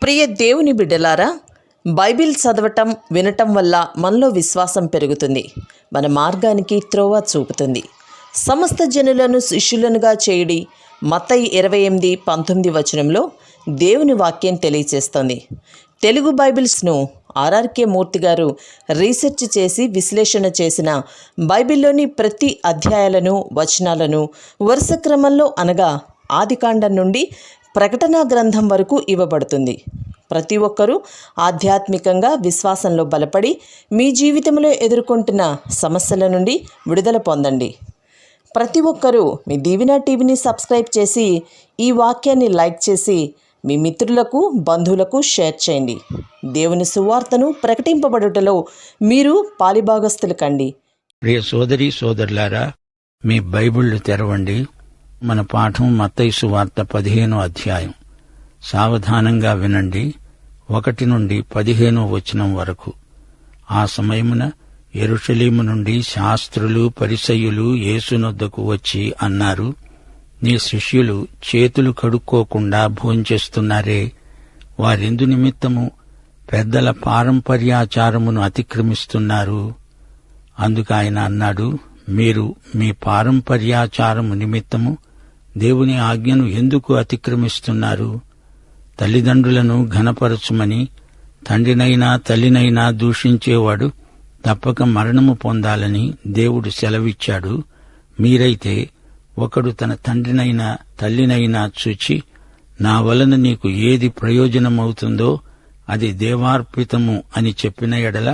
ప్రియ దేవుని బిడ్డలారా, బైబిల్ చదవటం వినటం వల్ల మనలో విశ్వాసం పెరుగుతుంది. మన మార్గానికి త్రోవ చూపుతుంది. సమస్త జనులను శిష్యులనుగా చేయుడి మత్తయి 28:19 వచనంలో దేవుని వాక్యం తెలియచేస్తోంది. తెలుగు బైబిల్స్ను ఆర్ఆర్కే మూర్తి గారు రీసెర్చ్ చేసి విశ్లేషణ చేసిన బైబిల్లోని ప్రతి అధ్యాయాలను వచనాలను వరుస క్రమంలో అనగా ఆదికాండం నుండి ప్రకటనా గ్రంథం వరకు ఇవ్వబడుతుంది. ప్రతి ఒక్కరూ ఆధ్యాత్మికంగా విశ్వాసంలో బలపడి మీ జీవితంలో ఎదుర్కొంటున్న సమస్యల నుండి విడుదల పొందండి. ప్రతి ఒక్కరూ మీ దీవెన టీవీని సబ్స్క్రైబ్ చేసి ఈ వాక్యాన్ని లైక్ చేసి మీ మిత్రులకు బంధువులకు షేర్ చేయండి. దేవుని సువార్తను ప్రకటింపబడుటలో మీరు పాలిభాగస్తులు కండి. ప్రియ సోదరి సోదరులారా, మీ బైబిళ్లు తెరవండి. మన పాఠం మత్తయి సువార్త 15వ అధ్యాయం. సావధానంగా వినండి, 1 నుండి 15వ వచనం వరకు. ఆ సమయమున యెరూషలేము నుండి శాస్త్రులు పరిసయ్యులు యేసునొద్దకు వచ్చి అన్నారు, నీ శిష్యులు చేతులు కడుక్కోకుండా భోంచేస్తున్నారే, వారెందు నిమిత్తము పెద్దల పారంపర్యాచారమును అతిక్రమిస్తున్నారు? అందుకు ఆయన అన్నాడు, మీరు మీ పారంపర్యాచారము నిమిత్తము దేవుని ఆజ్ఞను ఎందుకు అతిక్రమిస్తున్నారు? తల్లిదండ్రులను ఘనపరచుమని తండ్రినైనా తల్లినైనా దూషించేవాడు తప్పక మరణము పొందాలని దేవుడు సెలవిచ్చాడు. మీరైతే ఒకడు తన తండ్రినైనా తల్లినైనా చూచి, నా వలన నీకు ఏది ప్రయోజనమవుతుందో అది దేవార్పితము అని చెప్పిన ఎడల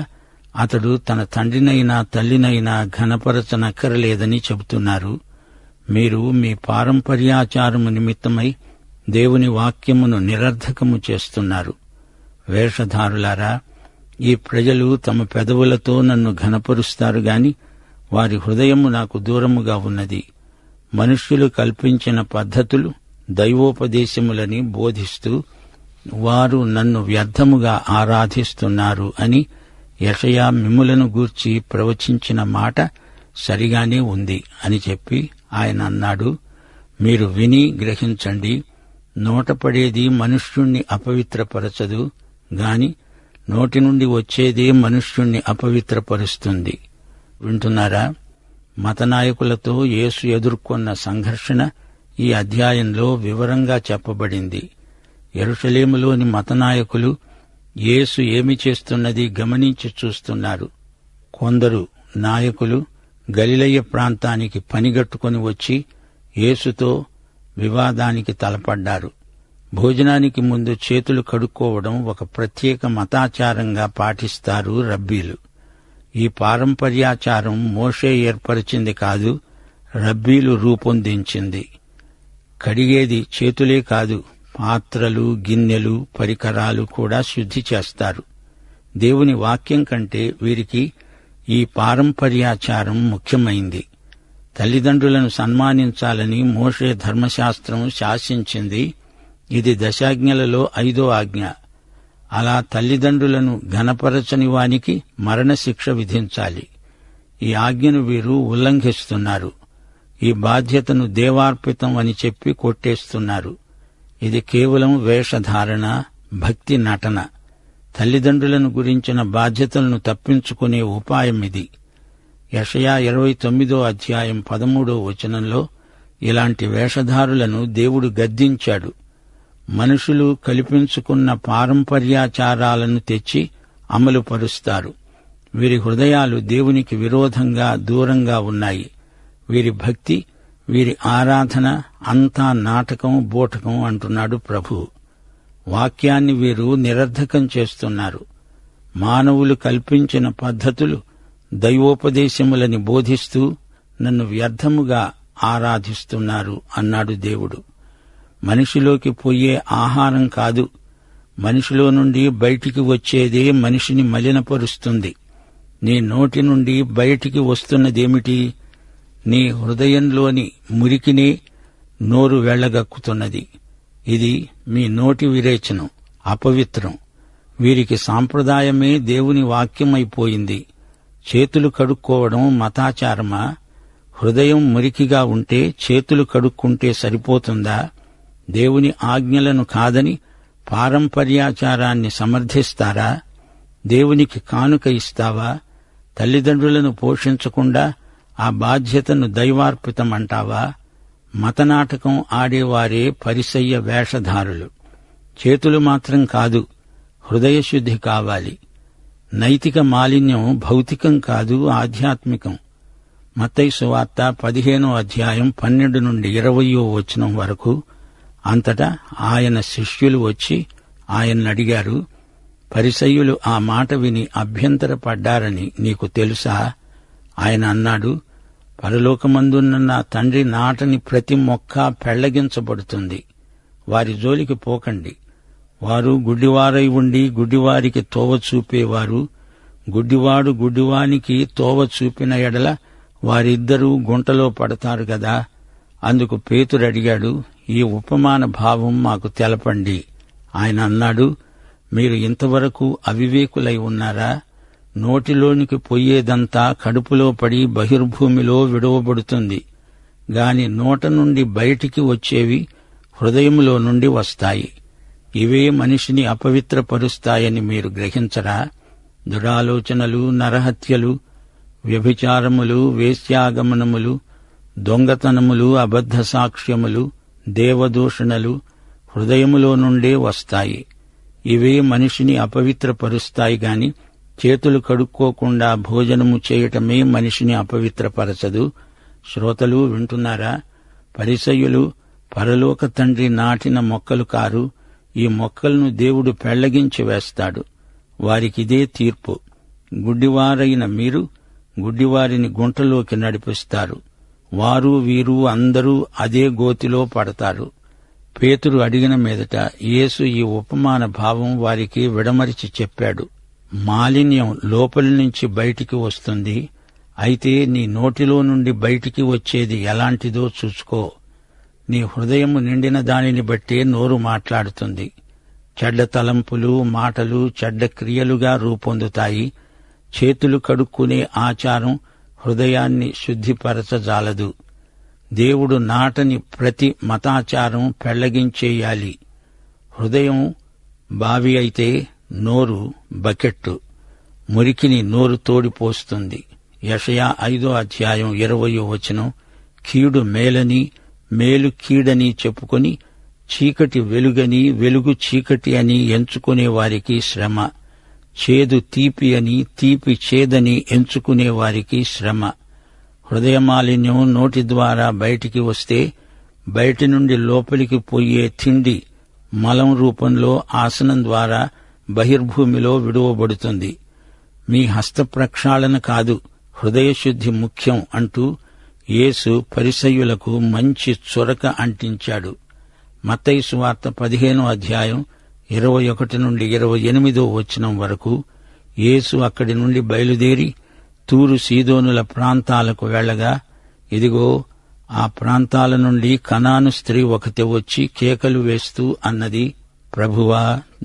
అతడు తన తండ్రినైనా తల్లినైనా ఘనపరచనక్కరలేదని చెబుతున్నారు. మీరు మీ పారంపర్యాచారము నిమిత్తమై దేవుని వాక్యమును నిరర్ధకము చేస్తున్నారు. వేషధారులారా, ఈ ప్రజలు తమ పెదవులతో నన్ను ఘనపరుస్తారు గాని వారి హృదయము నాకు దూరముగా ఉన్నది. మనుష్యులు కల్పించిన పద్ధతులు దైవోపదేశములని బోధిస్తూ వారు నన్ను వ్యర్థముగా ఆరాధిస్తున్నారు అని యెషయా మిమ్ములను గూర్చి ప్రవచించిన మాట సరిగానే ఉంది అని చెప్పి ఆయన అన్నాడు, మీరు విని గ్రహించండి. నోటపడేది మనుష్యుణ్ణి అపవిత్రపరచదు గాని నోటి నుండి వచ్చేదే మనుష్యుణ్ణి అపవిత్రపరుస్తుంది. వింటున్నారా? మతనాయకులతో యేసు ఎదుర్కొన్న సంఘర్షణ ఈ అధ్యాయంలో వివరంగా చెప్పబడింది. యెరూషలేములోని మతనాయకులు యేసు ఏమి చేస్తున్నది గమనించి చూస్తున్నారు. కొందరు నాయకులు గలిలయ ప్రాంతానికి పనిగట్టుకుని వచ్చి యేసుతో వివాదానికి తలపడ్డారు. భోజనానికి ముందు చేతులు కడుక్కోవడం ఒక ప్రత్యేక మతాచారంగా పాటిస్తారు రబ్బీలు. ఈ పారంపర్యాచారం మోషే ఏర్పరిచింది కాదు, రబ్బీలు రూపొందించింది. కడిగేది చేతులే కాదు, పాత్రలు, గిన్నెలు, పరికరాలు కూడా శుద్ధి చేస్తారు. దేవుని వాక్యం కంటే వీరికి ఈ పారంపర్యాచారం ముఖ్యమైంది. తల్లిదండ్రులను సన్మానించాలని మోషే ధర్మశాస్త్రం శాసించింది. ఇది 10 ఆజ్ఞలలో 5వ ఆజ్ఞ. అలా తల్లిదండ్రులను ఘనపరచని వానికి మరణశిక్ష విధించాలి. ఈ ఆజ్ఞను వీరు ఉల్లంఘిస్తున్నారు. ఈ బాధ్యతను దేవార్పితం అని చెప్పి కొట్టేస్తున్నారు. ఇది కేవలం వేషధారణ, భక్తి నటన. తల్లిదండ్రులను గురించిన బాధ్యతలను తప్పించుకునే ఉపాయం ఇది. యెషయా 29వ అధ్యాయం 13వ వచనంలో ఇలాంటి వేషధారులను దేవుడు గద్దించాడు. మనుషులు కల్పించుకున్న పారంపర్యాచారాలను తెచ్చి అమలుపరుస్తారు. వీరి హృదయాలు దేవునికి విరోధంగా దూరంగా ఉన్నాయి. వీరి భక్తి, వీరి ఆరాధన అంతా నాటకం, బూటకం అంటున్నాడు ప్రభువు. వాక్యాన్ని వీరు నిరర్ధకం చేస్తున్నారు. మానవులు కల్పించిన పద్ధతులు దైవోపదేశములని బోధిస్తూ నన్ను వ్యర్థముగా ఆరాధిస్తున్నారు అన్నాడు దేవుడు. మనిషిలోకి పోయే ఆహారం కాదు, మనిషిలో నుండి బయటికి వచ్చేదే మనిషిని మలినపరుస్తుంది. నీ నోటి నుండి బయటికి వస్తున్నదేమిటి? నీ హృదయంలోని మురికినే నోరు వెళ్లగక్కుతున్నది. ఇది మీ నోటి విరేచనం, అపవిత్రం. వీరికి సాంప్రదాయమే దేవుని వాక్యమైపోయింది. చేతులు కడుక్కోవడం మతాచారమా? హృదయం మురికిగా ఉంటే చేతులు కడుక్కుంటే సరిపోతుందా? దేవుని ఆజ్ఞలను కాదని పారంపర్యాచారాన్ని సమర్థిస్తారా? దేవునికి కానుక ఇస్తావా? తల్లిదండ్రులను పోషించకుండా ఆ బాధ్యతను దైవార్పితమంటావా? మతనాటకం ఆడేవారే పరిసయ్య వేషధారులు. చేతులు మాత్రం కాదు, హృదయశుద్ధి కావాలి. నైతిక మాలిన్యం భౌతికం కాదు, ఆధ్యాత్మికం. మత్తయి సువార్త 15వ అధ్యాయం 12 నుండి 20వ వచనం వరకు. అంతటా ఆయన శిష్యులు వచ్చి ఆయన్నడిగారు, పరిసయ్యులు ఆ మాట విని అభ్యంతరపడ్డారని నీకు తెలుసా? ఆయన అన్నాడు, పరలోకమందున్న నా తండ్రి నాటని ప్రతి మొక్క పెళ్లగించబడుతుంది. వారి జోలికి పోకండి. వారు గుడ్డివారై ఉండి గుడ్డివారికి తోవ చూపేవారు. గుడ్డివాడు గుడ్డివానికి తోవ చూపిన ఎడల వారిద్దరూ గుంటలో పడతారు గదా. అందుకు పేతురు అడిగాడు, ఈ ఉపమాన భావం మాకు తెలపండి. ఆయన అన్నాడు, మీరు ఇంతవరకు అవివేకులై ఉన్నారా? నోటిలోనికి పొయ్యేదంతా కడుపులో పడి బహిర్భూమిలో విడువబడుతుంది. గాని నోట నుండి బయటికి వచ్చేవి హృదయములో నుండి వస్తాయి. ఇవే మనిషిని అపవిత్రపరుస్తాయని మీరు గ్రహించరా? దురాలోచనలు, నరహత్యలు, వ్యభిచారములు, వేశ్యాగమనములు, దొంగతనములు, అబద్ధ సాక్ష్యములు, దేవదూషణలు హృదయములో నుండే వస్తాయి. ఇవే మనిషిని అపవిత్రపరుస్తాయి గాని చేతులు కడుక్కోకుండా భోజనము చేయటమే మనిషిని అపవిత్రపరచదు. శ్రోతలు వింటున్నారా? పరిసయ్యులు పరలోక తండ్రి నాటిన మొక్కలు కారు. ఈ మొక్కలను దేవుడు పెళ్లగించి వేస్తాడు. వారికిదే తీర్పు. గుడ్డివారైన మీరు గుడ్డివారిని గుంటలోకి నడిపిస్తారు. వారు వీరు అందరూ అదే గోతిలో పడతారు. పేతురు అడిగిన మీదట యేసు ఈ ఉపమాన భావం వారికి విడమరిచి చెప్పాడు. మాలిన్యం లోపలి నుంచి బయటికి వస్తుంది. అయితే నీ నోటిలో నుండి బయటికి వచ్చేది ఎలాంటిదో చూసుకో. నీ హృదయము నిండిన దానిని బట్టే నోరు మాట్లాడుతుంది. చెడ్డ తలంపులు, మాటలు చెడ్డ క్రియలుగా రూపొందుతాయి. చేతులు కడుక్కునే ఆచారం హృదయాన్ని శుద్ధిపరచజాలదు. దేవుడు నాటని ప్రతి మతాచారం పెళ్లగించేయాలి. హృదయం బావి అయితే నోరు బకెట్టు. మురికిని నోరు తోడిపోస్తుంది. యెషయా 5వ అధ్యాయం 20వ వచనం. కీడు మేలని, మేలు కీడని చెప్పుకొని చీకటి వెలుగని, వెలుగు చీకటి అని ఎంచుకునే వారికి శ్రమ. చేదు తీపి అని, తీపి చేదని ఎంచుకునే వారికి శ్రమ. హృదయమాలిన్యం నోటి ద్వారా బయటికి వస్తే బయటి నుండి లోపలికి పోయే తిండి మలం రూపంలో ఆసనం ద్వారా బహిర్భూమిలో విడువబడుతుంది. మీ హస్త ప్రక్షాళన కాదు, హృదయశుద్ధి ముఖ్యం అంటూ యేసు పరిసయ్యులకు మంచి చొరక అంటించాడు. మత్తయి సువార్త 15వ అధ్యాయం 21 నుండి 28వ వచనం వరకు. యేసు అక్కడి నుండి బయలుదేరి తూరు సీదోనుల ప్రాంతాలకు వెళ్లగా, ఇదిగో ఆ ప్రాంతాల నుండి కనాను స్త్రీ ఒకటి వచ్చి కేకలు వేస్తూ అన్నది, ప్రభువా,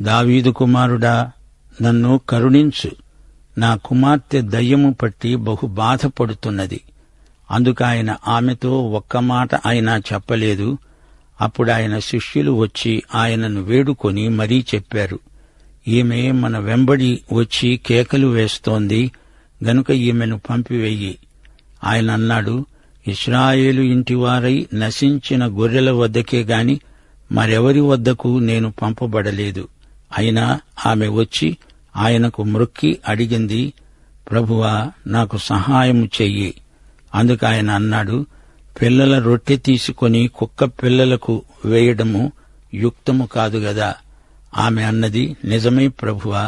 దావీదు కుమారుడా, నన్ను కరుణించు. నా కుమార్తె దయ్యము పట్టి బహు బాధపడుతున్నది. అందుకాయన ఆమెతో ఒక్క మాట అయినా చెప్పలేదు. అప్పుడాయన శిష్యులు వచ్చి ఆయనను వేడుకొని మరీ చెప్పారు, ఈమె మన వెంబడి వచ్చి కేకలు వేస్తోంది గనుక ఈమెను పంపివెయ్యి. ఆయన అన్నాడు, ఇశ్రాయేలు ఇంటివారై నశించిన గొర్రెల వద్దకే గాని మరెవరి వద్దకు నేను పంపబడలేదు. అయినా ఆమె వచ్చి ఆయనకు మ్రొక్కి అడిగింది, ప్రభువా, నాకు సహాయము చెయ్యి. అందుకాయన అన్నాడు, పిల్లల రొట్టె తీసుకొని కుక్క పిల్లలకు వేయడము యుక్తము కాదు గదా. ఆమె అన్నది, నిజమే ప్రభువా,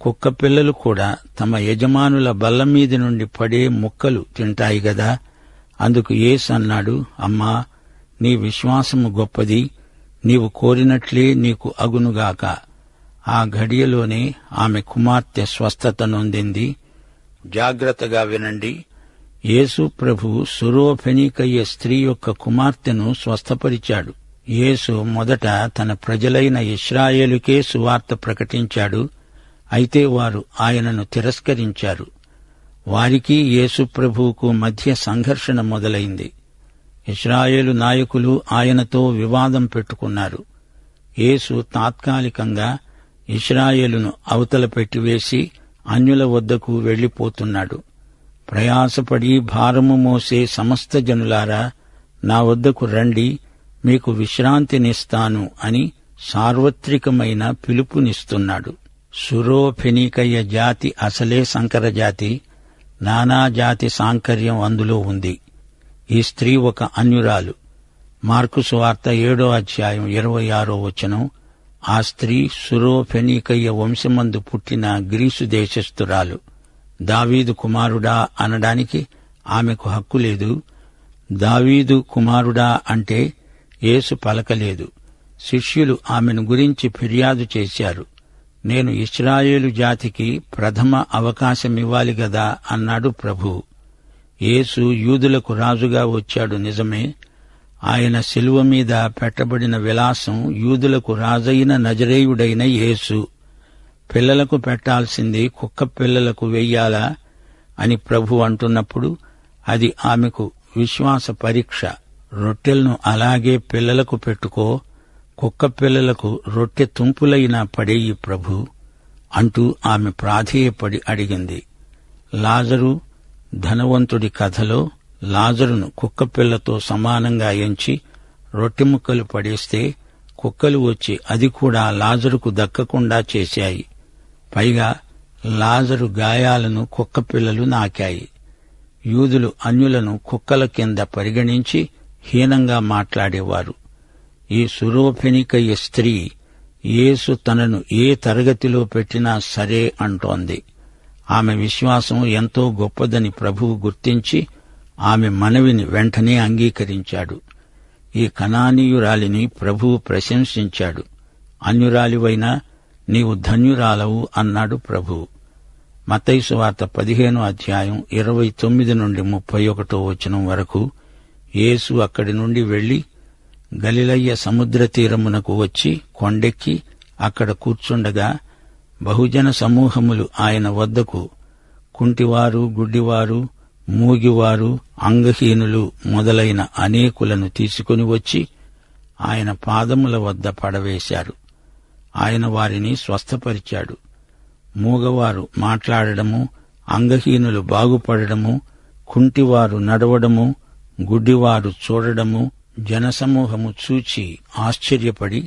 కుక్క పిల్లలు కూడా తమ యజమానుల బల్ల మీది నుండి పడే ముక్కలు తింటాయి గదా. అందుకు యేసు అన్నాడు, అమ్మా, నీ విశ్వాసము గొప్పది. నీవు కోరినట్లే నీకు అగునుగాక. ఆ ఘడియలోనే ఆమె కుమార్తె స్వస్థత నొందింది. జాగ్రత్తగా వినండి. యేసు ప్రభు సురోఫెనీకయ్య స్త్రీ యొక్క కుమార్తెను స్వస్థపరిచాడు. యేసు మొదట తన ప్రజలైన ఇశ్రాయేలుకే సువార్త ప్రకటించాడు. అయితే వారు ఆయనను తిరస్కరించారు. వారికి యేసు ప్రభువుకు మధ్య సంఘర్షణ మొదలైంది. ఇశ్రాయేలు నాయకులు ఆయనతో వివాదం పెట్టుకున్నారు. యేసు తాత్కాలికంగా ఇశ్రాయేలును అవతల పెట్టివేసి అన్యుల వద్దకు వెళ్లిపోతున్నాడు. ప్రయాసపడి భారము మోసే సమస్త జనులారా, నా వద్దకు రండి, మీకు విశ్రాంతినిస్తాను అని సార్వత్రికమైన పిలుపునిస్తున్నాడు. సురోఫెనీకయ్య జాతి అసలే సంకర జాతి. నానాజాతి సాంకర్యం అందులో ఉంది. ఈ స్త్రీ ఒక అన్యురాలు. మార్కు సువార్త 7వ అధ్యాయం 26వ వచనం. ఆ స్త్రీ సురోఫెనీకయ్య వంశమందు పుట్టిన గ్రీసు దేశస్థురాలు. దావీదు కుమారుడా అనడానికి ఆమెకు హక్కు లేదు. దావీదు కుమారుడా అంటే యేసు పలకలేదు. శిష్యులు ఆమెను గురించి ఫిర్యాదు చేశారు. నేను ఇశ్రాయేలు జాతికి ప్రథమ అవకాశమివ్వాలి గదా అన్నాడు ప్రభువు. యేసు యూదులకు రాజుగా వచ్చాడు నిజమే. ఆయన శిలువ మీద పెట్టబడిన విలాసం యూదులకు రాజైన నజరేయుడైన యేసు. పిల్లలకు పెట్టాల్సింది కుక్క పిల్లలకు వెయ్యాలా అని ప్రభు అంటున్నప్పుడు అది ఆమెకు విశ్వాస పరీక్ష. రొట్టెలను అలాగే పిల్లలకు పెట్టుకో, కుక్క పిల్లలకు రొట్టె తుంపులైనా పడేయి ప్రభు అంటూ ఆమె ప్రాధేయపడి అడిగింది. లాజరు ధనవంతుడి కథలో లాజరును కుక్కపిల్లతో సమానంగా ఎంచి రొట్టె ముక్కలు పడేస్తే కుక్కలు వచ్చి అది కూడా లాజరుకు దక్కకుండా చేశాయి. పైగా లాజరు గాయాలను కుక్కపిల్లలు నాకాయి. యూదులు అన్యులను కుక్కల కింద పరిగణించి హీనంగా మాట్లాడేవారు. ఈ సురోఫెనికయ్య స్త్రీ యేసు తనను ఏ తరగతిలో పెట్టినా సరే అంటోంది. ఆమె విశ్వాసం ఎంతో గొప్పదని ప్రభువు గుర్తించి ఆమె మనవిని వెంటనే అంగీకరించాడు. ఈ కనానీయురాలిని ప్రభువు ప్రశంసించాడు. అన్యురాలివైనా నీవు ధన్యురాలవు అన్నాడు ప్రభువు. మత్తయి సువార్త 15వ అధ్యాయం 29 నుండి 31వ వచనం వరకు. యేసు అక్కడి నుండి వెళ్లి గలిలయ సముద్ర తీరమునకు వచ్చి కొండెక్కి అక్కడ కూర్చుండగా బహుజన సమూహములు ఆయన వద్దకు కుంటివారు, గుడ్డివారు, మూగివారు, అంగహీనులు మొదలైన అనేకులను తీసుకుని వచ్చి ఆయన పాదముల వద్ద పడవేశారు. ఆయన వారిని స్వస్థపరిచాడు. మూగవారు మాట్లాడడము, అంగహీనులు బాగుపడడము, కుంటివారు నడవడము, గుడ్డివారు చూడడము జనసమూహము చూచి ఆశ్చర్యపడి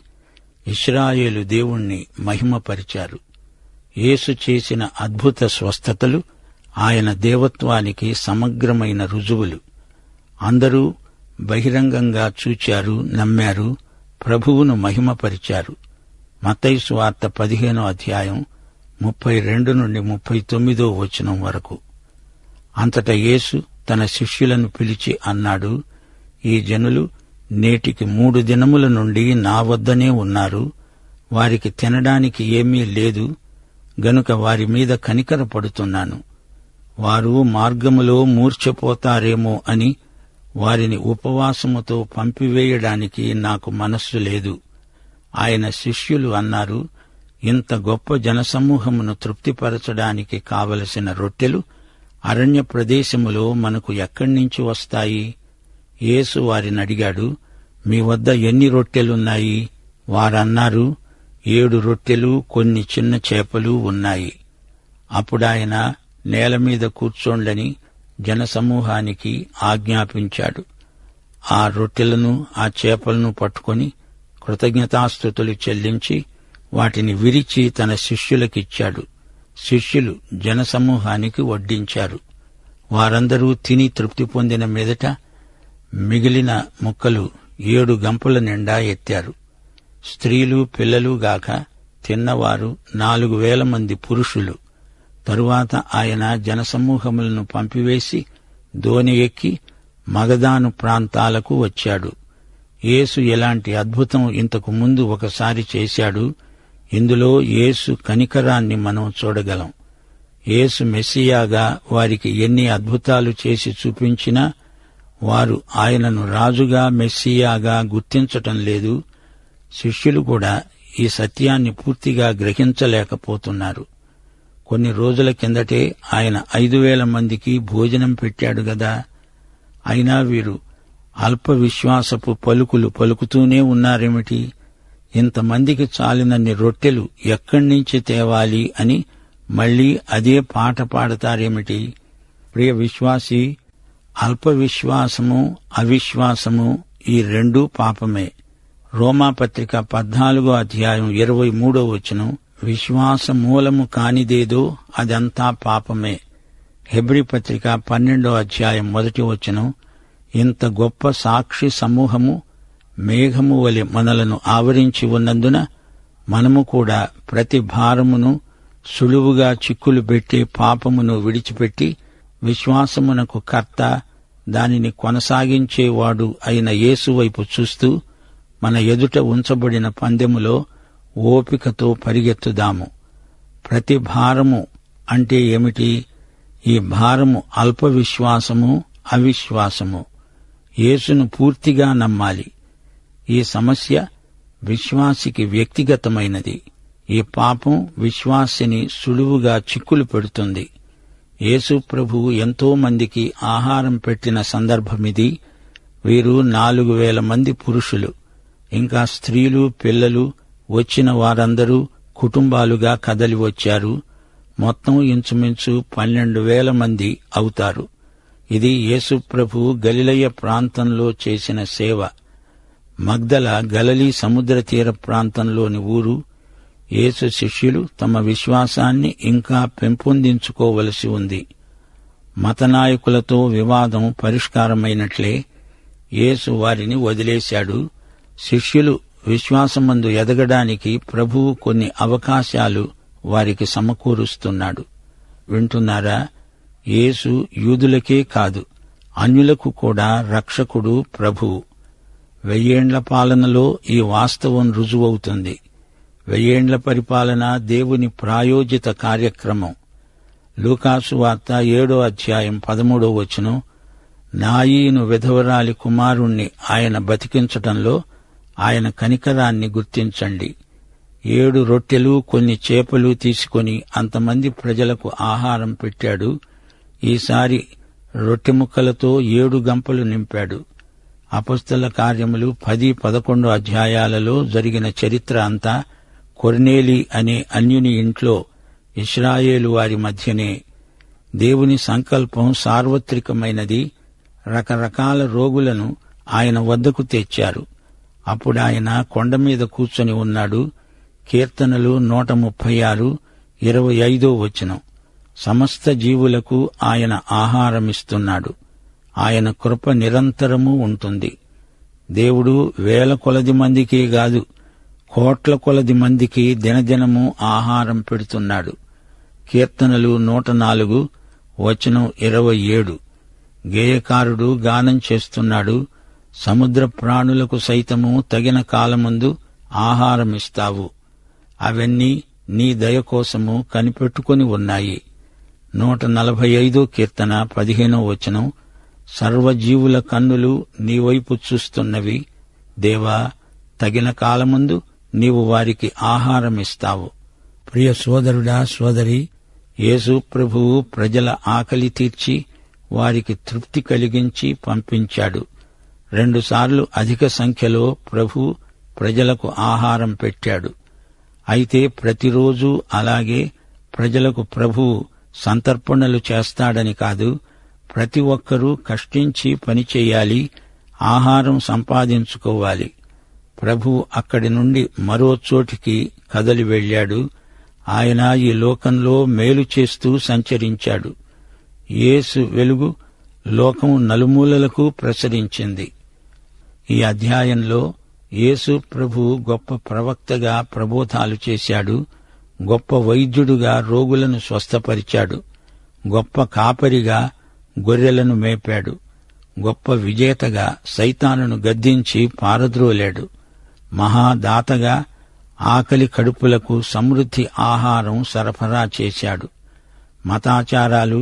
ఇశ్రాయేలు దేవుణ్ణి మహిమపరిచారు. యేసు చేసిన అద్భుత స్వస్థతలు ఆయన దేవత్వానికి సమగ్రమైన రుజువులు. అందరూ బహిరంగంగా చూచారు, నమ్మారు, ప్రభువును మహిమపరిచారు. మత్తయి సువార్త 15వ అధ్యాయం 32 నుండి 39వ వచనం వరకు. అంతటా యేసు తన శిష్యులను పిలిచి అన్నాడు, ఈ జనులు నేటికి 3 దినముల నుండి నా వద్దనే ఉన్నారు. వారికి తినడానికి ఏమీ లేదు గనుక వారి మీద కనికరపడుతున్నాను. వారు మార్గములో మూర్ఛపోతారేమో అని వారిని ఉపవాసముతో పంపివేయడానికి నాకు మనస్సు లేదు. ఆయన శిష్యులు అన్నారు, ఇంత గొప్ప జనసమూహమును తృప్తిపరచడానికి కావలసిన రొట్టెలు అరణ్య ప్రదేశములో మనకు ఎక్కడ్నించి వస్తాయి? యేసు వారినడిగాడు, మీ వద్ద ఎన్ని రొట్టెలున్నాయి? వారన్నారు, 7 రొట్టెలు కొన్ని చిన్న చేపలు ఉన్నాయి. అప్పుడాయన నేలమీద కూర్చోండని జనసమూహానికి ఆజ్ఞాపించాడు. ఆ రొట్టెలను ఆ చేపలను పట్టుకొని కృతజ్ఞతాస్తుతులు చెల్లించి వాటిని విరిచి తన శిష్యులకిచ్చాడు. శిష్యులు జనసమూహానికి వడ్డించారు. వారందరూ తిని తృప్తి పొందిన మీదట మిగిలిన ముక్కలు 7 గంపల నిండా ఎత్తారు. స్త్రీలు పిల్లలు గాక తిన్నవారు 4,000 మంది పురుషులు. తరువాత ఆయన జనసమూహములను పంపివేసి దోణి ఎక్కి మగదాను ప్రాంతాలకు వచ్చాడు. యేసు ఎలాంటి అద్భుతం ఇంతకు ముందు ఒకసారి చేశాడు. ఇందులో యేసు కనికరాన్ని మనం చూడగలం. యేసు మెస్సియాగా వారికి ఎన్ని అద్భుతాలు చేసి చూపించినా వారు ఆయనను రాజుగా మెస్సియాగా గుర్తించటం లేదు. శిష్యులు కూడా ఈ సత్యాన్ని పూర్తిగా గ్రహించలేకపోతున్నారు. కొన్ని రోజుల కిందటే ఆయన 5,000 మందికి భోజనం పెట్టాడు గదా. అయినా వీరు అల్ప విశ్వాసపు పలుకులు పలుకుతూనే ఉన్నారేమిటి? ఇంతమందికి చాలినన్ని రొట్టెలు ఎక్కడ్నించి తేవాలి అని మళ్లీ అదే పాట పాడతారేమిటి? ప్రియ విశ్వాసీ, అల్ప విశ్వాసము, అవిశ్వాసము ఈ రెండూ పాపమే. రోమాపత్రిక 14:23 విశ్వాస మూలము కానిదేదో అదంతా పాపమే. హెబ్రీ పత్రిక 12:1 ఇంత గొప్ప సాక్షి సమూహము మేఘము వలె మనలను ఆవరించి ఉన్నందున మనము కూడా ప్రతి భారమును, సులువుగా చిక్కులు పెట్టే పాపమును విడిచిపెట్టి విశ్వాసమునకు కర్త, దానిని కొనసాగించేవాడు అయిన యేసు వైపు చూస్తూ మన ఎదుట ఉంచబడిన పందెములో ఓపికతో పరిగెత్తుదాము. ప్రతి భారము అంటే ఏమిటి? ఈ భారము అల్ప విశ్వాసము, అవిశ్వాసము. యేసును పూర్తిగా నమ్మాలి. ఈ సమస్య విశ్వాసికి వ్యక్తిగతమైనది. ఈ పాపం విశ్వాసిని సులువుగా చిక్కులు పెడుతుంది. యేసు ప్రభువు ఎంతో మందికి ఆహారం పెట్టిన సందర్భమిది. వీరు 4,000 మంది పురుషులు, ఇంకా స్త్రీలు, పిల్లలు, వచ్చిన వారందరూ కుటుంబాలుగా కదలి వచ్చారు. మొత్తం ఇంచుమించు 12,000 మంది అవుతారు. ఇది యేసు ప్రభువు గలిలయ ప్రాంతంలో చేసిన సేవ. మగ్దల గలిలీ సముద్ర తీర ప్రాంతంలోని ఊరు. యేసు శిష్యులు తమ విశ్వాసాన్ని ఇంకా పెంపొందించుకోవలసి ఉంది. మతనాయకులతో వివాదం పరిష్కారమైనట్లే యేసు వారిని వదిలేశాడు. శిష్యులు విశ్వాసమందు ఎదగడానికి ప్రభువు కొన్ని అవకాశాలు వారికి సమకూరుస్తున్నాడు. వింటున్నారా? యేసు యూదులకే కాదు, అన్యులకు కూడా రక్షకుడు, ప్రభువు. 1000 ఏండ్ల పాలనలో ఈ వాస్తవం రుజువవుతుంది. 1000 ఏండ్ల పరిపాలన దేవుని ప్రాయోజిత కార్యక్రమం. లూకాసు వార్త 7:13 నాయీను విధవరాలి కుమారుణ్ణి ఆయన బతికించటంలో ఆయన కనికరాన్ని గుర్తించండి. 7 రొట్టెలు కొన్ని చేపలు తీసుకొని అంతమంది ప్రజలకు ఆహారం పెట్టాడు. ఈసారి రొట్టె ముక్కలతో 7 గంపలు నింపాడు. అపొస్తల కార్యములు 10-11 అధ్యాయాలలో జరిగిన చరిత్ర అంతా కొర్నేలి అనే అన్యుని ఇంట్లో ఇశ్రాయేలు వారి మధ్యనే. దేవుని సంకల్పం సార్వత్రికమైనది. రకరకాల రోగులను ఆయన వద్దకు తెచ్చారు. అప్పుడాయన కొండమీద కూర్చొని ఉన్నాడు. కీర్తనలు 136:25 సమస్త జీవులకు ఆయన ఆహారమిస్తున్నాడు. ఆయన కృప నిరంతరము ఉంటుంది. దేవుడు 1000 కొలది మందికే కాదు, కోట్ల కొలది మందికి దినదినము ఆహారం పెడుతున్నాడు. కీర్తనలు 104:27 గేయకారుడు గానం చేస్తున్నాడు. సముద్ర ప్రాణులకు సైతము తగిన కాలమందు ఆహారమిస్తావు. అవన్నీ నీ దయ కోసము కనిపెట్టుకుని ఉన్నాయి. 145 కీర్తన 15 సర్వజీవుల కన్నులు నీవైపు చూస్తున్నవి. దేవా, తగిన కాలమందు నీవు వారికి ఆహారమిస్తావు. ప్రియ సోదరుడా, సోదరి, యేసు ప్రభువు ప్రజల ఆకలి తీర్చి వారికి తృప్తి కలిగించి పంపించాడు. 2 సార్లు అధిక సంఖ్యలో ప్రభు ప్రజలకు ఆహారం పెట్టాడు. అయితే ప్రతిరోజు అలాగే ప్రజలకు ప్రభువు సంతర్పణలు చేస్తాడని కాదు. ప్రతి ఒక్కరూ కష్టించి పనిచేయాలి, ఆహారం సంపాదించుకోవాలి. ప్రభువు అక్కడి నుండి మరో చోటికి కదలి వెళ్లాడు. ఆయన ఈ లోకంలో మేలు చేస్తూ సంచరించాడు. యేసు వెలుగు లోకం నలుమూలలకు ప్రసరించింది. ఈ అధ్యాయంలో యేసు ప్రభువు గొప్ప ప్రవక్తగా ప్రబోధాలు చేశాడు. గొప్ప వైద్యుడుగా రోగులను స్వస్థపరిచాడు. గొప్ప కాపరిగా గొర్రెలను మేపాడు. గొప్ప విజేతగా సైతానును గద్దించి పారద్రోలాడు. మహాదాతగా ఆకలి కడుపులకు సమృద్ధి ఆహారం సరఫరా చేశాడు. మతాచారాలు,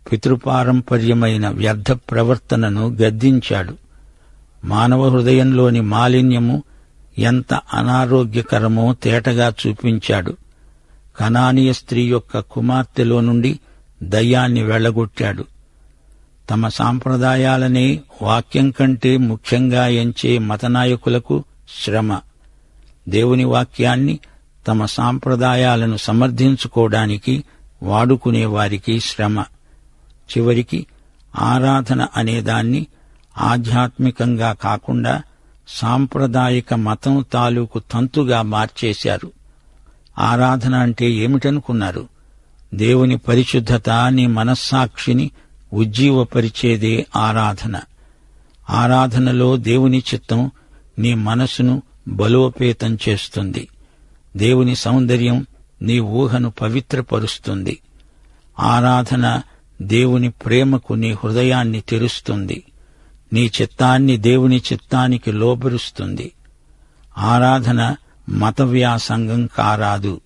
పితృపారంపర్యమైన వ్యర్థ ప్రవర్తనను గద్దించాడు. మానవ హృదయంలోని మాలిన్యము ఎంత అనారోగ్యకరమో తేటగా చూపించాడు. కనానీయ స్త్రీ యొక్క కుమార్తెలో నుండి దయ్యాన్ని వెళ్లగొట్టాడు. తమ సాంప్రదాయాలనే వాక్యం కంటే ముఖ్యంగా ఎంచే మతనాయకులకు శ్రమ. దేవుని వాక్యాన్ని తమ సాంప్రదాయాలను సమర్థించుకోవడానికి వాడుకునే వారికి శ్రమ. చివరికి ఆరాధన అనేదాన్ని ఆధ్యాత్మికంగా కాకుండా సాంప్రదాయిక మతం తాలూకు తంతుగా మార్చేశారు. ఆరాధన అంటే ఏమిటనుకున్నారు? దేవుని పరిశుద్ధత నీ మనస్సాక్షిని ఉజ్జీవపరిచేదే ఆరాధన. ఆరాధనలో దేవుని చిత్తం నీ మనసును బలోపేతం చేస్తుంది. దేవుని సౌందర్యం నీ ఊహను పవిత్రపరుస్తుంది. ఆరాధన దేవుని ప్రేమకు నీ హృదయాన్ని తెరుస్తుంది. నీ చిత్తాన్ని దేవుని చిత్తానికి లోబరుస్తుంది. ఆరాధన మత వ్యాసంగం కారాదు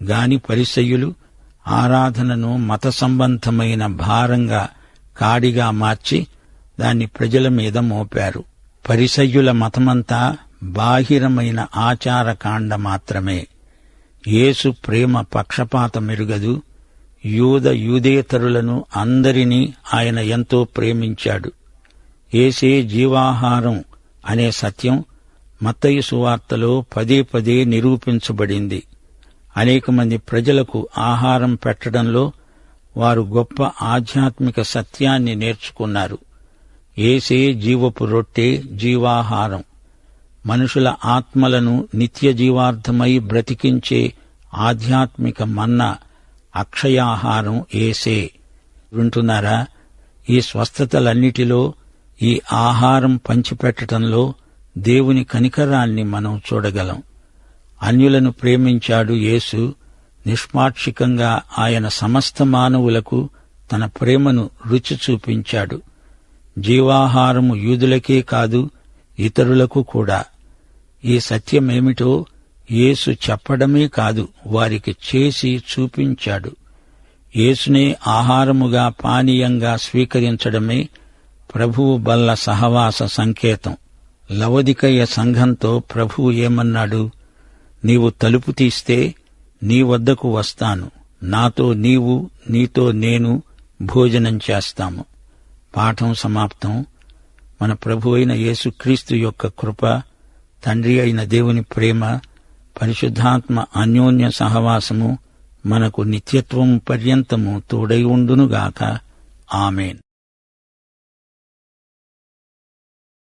గాని పరిసయ్యులు ఆరాధనను మత సంబంధమైన భారంగా కాడిగా మార్చి దాన్ని ప్రజల మీద మోపారు. పరిసయ్యుల మతమంతా బాహిరమైన ఆచారకాండ మాత్రమే. యేసు ప్రేమ పక్షపాతమెరుగదు. యూదేతరులను అందరినీ ఆయన ఎంతో ప్రేమించాడు. యేసే జీవాహారం అనే సత్యం మత్తయి సువార్తలో పదే పదే నిరూపించబడింది. అనేక మంది ప్రజలకు ఆహారం పెట్టడంలో వారు గొప్ప ఆధ్యాత్మిక సత్యాన్ని నేర్చుకున్నారు. యేసే జీవపు రొట్టె, జీవాహారం. మనుషుల ఆత్మలను నిత్య జీవార్థమై బ్రతికించే ఆధ్యాత్మిక మన్నా, అక్షయాహారం యేసే. వింటున్నారా? ఈ స్వస్థతలన్నిటిలో, ఈ ఆహారం పంచిపెట్టడంలో దేవుని కనికరాన్ని మనం చూడగలం. అన్యులను ప్రేమించాడు యేసు. నిష్పాక్షికంగా ఆయన సమస్త మానవులకు తన ప్రేమను రుచి చూపించాడు. జీవాహారము యూదులకే కాదు, ఇతరులకు కూడా. ఈ సత్యమేమిటో యేసు చెప్పడమే కాదు, వారికి చేసి చూపించాడు. యేసునే ఆహారముగా, పానీయంగా స్వీకరించడమే ప్రభువు బల్ల సహవాస సంకేతం. లవొదికయ సంఘంతో ప్రభువు ఏమన్నాడు? నీవు తలుపు తీస్తే నీ వద్దకు వస్తాను, నాతో నీవు, నీతో నేను భోజనం చేస్తాము. పాఠం సమాప్తం. మన ప్రభు అయిన యేసుక్రీస్తు యొక్క కృప, తండ్రి అయిన దేవుని ప్రేమ, పరిశుద్ధాత్మ అన్యోన్య సహవాసము మనకు నిత్యత్వము పర్యంతము తోడై ఉండునుగాక. ఆమేన్.